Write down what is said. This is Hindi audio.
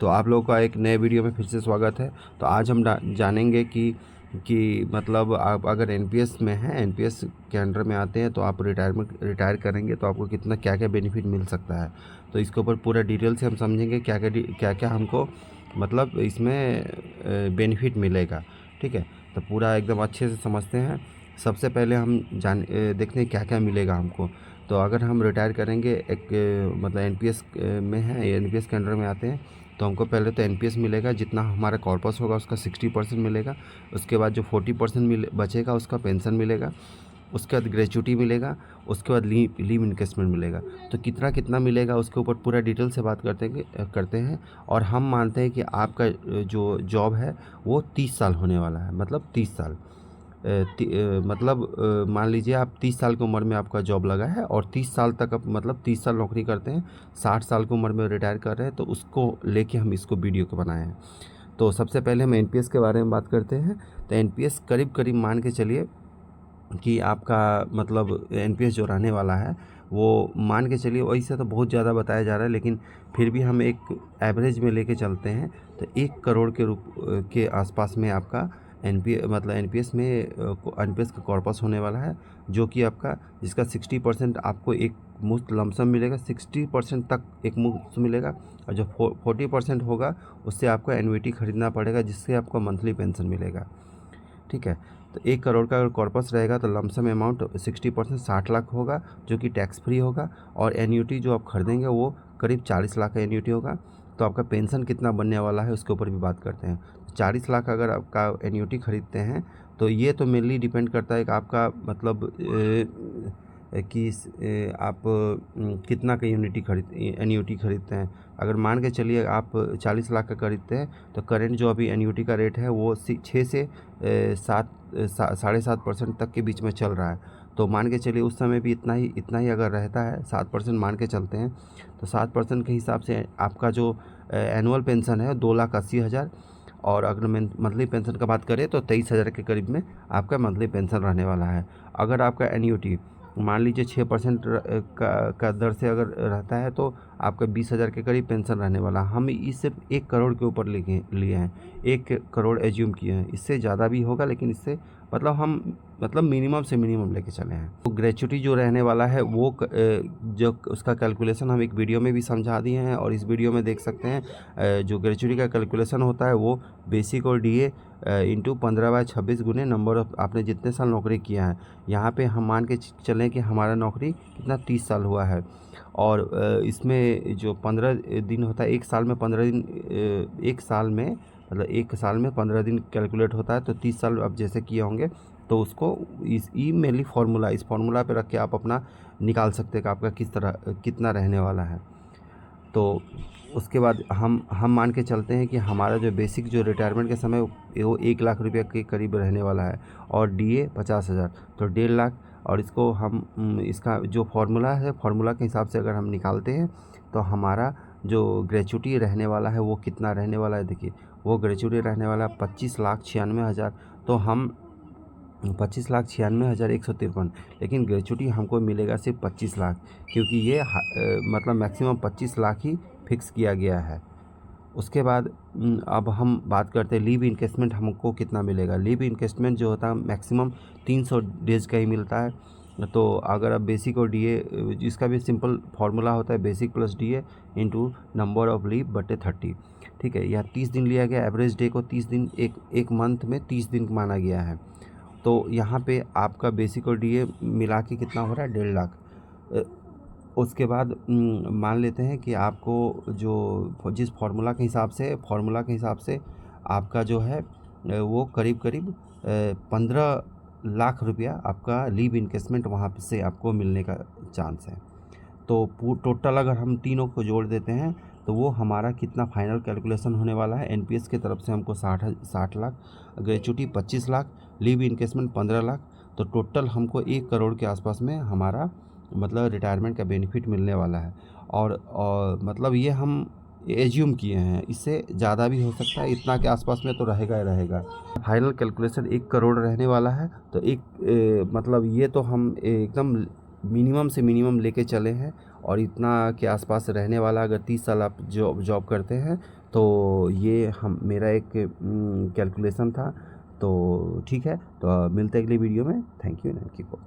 तो आप लोगों का एक नए वीडियो में फिर से स्वागत है। तो आज हम जानेंगे कि मतलब आप अगर एनपीएस में हैं, एनपीएस के अंडर में आते हैं, तो आप रिटायर करेंगे तो आपको कितना क्या क्या बेनिफिट मिल सकता है। तो इसके ऊपर पूरा डिटेल से हम समझेंगे क्या क्या हमको मतलब इसमें बेनिफिट मिलेगा। ठीक है, तो पूरा एकदम अच्छे से समझते हैं। सबसे पहले हम देखते हैं क्या क्या मिलेगा हमको। तो अगर हम रिटायर करेंगे मतलब एनपीएस में हैं, एनपीएस के अंडर में आते हैं, तो हमको पहले तो एनपीएस मिलेगा। जितना हमारा कॉर्पस होगा उसका 60% मिलेगा। उसके बाद जो 40% बचेगा उसका पेंशन मिलेगा। उसके बाद ग्रेच्युटी मिलेगा। उसके बाद लीव इन्वेस्टमेंट मिलेगा। तो कितना कितना मिलेगा उसके ऊपर पूरा डिटेल से बात करते हैं। और हम मानते हैं कि आपका जो जॉब है वो 30 साल होने वाला है, मतलब 30 साल। मतलब मान लीजिए आप 30 साल की उम्र में आपका जॉब लगा है और 30 साल तक आप मतलब 30 साल नौकरी करते हैं, 60 साल की उम्र में रिटायर कर रहे हैं, तो उसको लेके हम इसको वीडियो को बनाए हैं। तो सबसे पहले हम एनपीएस के बारे में बात करते हैं। तो एनपीएस करीब करीब मान के चलिए कि आपका मतलब एनपीएस जो रहने वाला है वो मान के चलिए, वैसे तो बहुत ज़्यादा बताया जा रहा है, लेकिन फिर भी हम एक एवरेज में लेके चलते हैं। तो 1 करोड़ के रूप के आसपास में आपका एनपीएस में एनपीएस का कॉर्पस होने वाला है, जो कि आपका जिसका 60% आपको एक मुफ्त लमसम मिलेगा, 60% तक एक मुफ्त मिलेगा। और जो 40% होगा उससे आपको एन्युइटी ख़रीदना पड़ेगा, जिससे आपको मंथली पेंशन मिलेगा। ठीक है, तो 1 करोड़ का अगर कॉर्पस रहेगा तो लमसम अमाउंट 60% 60 लाख होगा, जो कि टैक्स फ्री होगा। और एन्युटी जो आप खरीदेंगे वो करीब 40 लाख का एन्युटी होगा। तो आपका पेंशन कितना बनने वाला है उसके ऊपर भी बात करते हैं। 40 लाख अगर आपका एन्युटी खरीदते हैं, तो ये तो मेनली डिपेंड करता है कि आपका मतलब आप कितना का एन्युटी खरीदते हैं। अगर मान के चलिए आप 40 लाख का खरीदते हैं, तो करेंट जो अभी एन्युटी का रेट है वो 6 से 7.5% तक के बीच में चल रहा है। तो मान के चलिए उस समय भी इतना ही अगर रहता है, 7% मान के चलते हैं, तो 7% के हिसाब से आपका जो एनुअल पेंशन है 2,80,000। और अगर मंथली पेंशन का बात करें तो 23,000 के करीब में आपका मंथली पेंशन रहने वाला है। अगर आपका एन्युटी मान लीजिए 6% का दर से अगर रहता है, तो आपका 20,000 के करीब पेंशन रहने वाला। हम इस सिर्फ 1 करोड़ के ऊपर लिए हैं, 1 करोड़ एज्यूम किए हैं। इससे ज़्यादा भी होगा, लेकिन इससे मतलब हम मतलब मिनिमम से मिनिमम लेके चले हैं। तो ग्रेच्युटी जो रहने वाला है वो जो उसका कैलकुलेशन हम एक वीडियो में भी समझा दिए हैं, और इस वीडियो में देख सकते हैं। जो ग्रेच्युटी का कैलकुलेशन होता है वो बेसिक और डीए इंटू 15/26 गुने नंबर ऑफ आपने जितने साल नौकरी किया है। यहाँ पे हम मान के चलें कि हमारा नौकरी कितना 30 साल हुआ है। और इसमें जो 15 दिन होता है, एक साल में 15 दिन, एक साल में मतलब एक साल में 15 दिन कैलकुलेट होता है। तो 30 साल आप जैसे किए होंगे, तो उसको इस मेनली इस फार्मूला पे रख के आप अपना निकाल सकते हैं कि आपका किस तरह कितना रहने वाला है। तो उसके बाद हम मान के चलते हैं कि हमारा जो बेसिक जो रिटायरमेंट के समय वो 1 लाख रुपये के करीब रहने वाला है, और डीए 50,000, तो 1.5 लाख। और इसको हम इसका जो फार्मूला है, फार्मूला के हिसाब से अगर हम निकालते हैं, तो हमारा जो ग्रेच्युटी रहने वाला है वो कितना रहने वाला है। देखिए, वो ग्रेच्युटी रहने वाला है 25,96,000। तो हम 25,96,153, लेकिन ग्रेच्युटी हमको मिलेगा सिर्फ 25 लाख, क्योंकि ये मतलब मैक्सिमम 25 लाख ही फिक्स किया गया है। उसके बाद अब हम बात करते हैं लीव इन्वेस्टमेंट हमको कितना मिलेगा। लीव इन्वेस्टमेंट जो होता है मैक्सिमम 300 डेज़ का ही मिलता है। तो अगर आप बेसिक और डीए, जिसका भी सिंपल फार्मूला होता है basic plus DA into number of leave बटे 30। ठीक है, यह 30 दिन लिया गया, एवरेज डे को 30 दिन, एक मंथ में 30 दिन माना गया है। तो यहाँ पे आपका बेसिक और डीए मिला के कितना हो रहा है, 1.5 लाख। उसके बाद मान लेते हैं कि आपको जो जिस फार्मूला के हिसाब से आपका जो है वो करीब करीब 15 लाख रुपया आपका लीव इन्वेस्टमेंट वहाँ से आपको मिलने का चांस है। तो टोटल अगर हम तीनों को जोड़ देते हैं, तो वो हमारा कितना फाइनल कैलकुलेशन होने वाला है। एनपीएस की तरफ से हमको 60 lakh, gratuity 25 lakh, leave investment 15 lakh. तो टोटल हमको 1 करोड़ के आसपास में हमारा मतलब रिटायरमेंट का बेनिफिट मिलने वाला है। और मतलब ये हम एज्यूम किए हैं, इससे ज़्यादा भी हो सकता है, इतना के आसपास में तो रहेगा ही रहेगा। फाइनल कैलकुलेशन 1 करोड़ रहने वाला है। तो मतलब ये तो हम एकदम मिनिमम से मिनिमम लेके चले हैं। और इतना के आसपास रहने वाला अगर 30 साल आप जॉब करते हैं तो ये हम मेरा एक कैलकुलेशन था। तो ठीक है, तो मिलते हैं अगली वीडियो में। Thank you.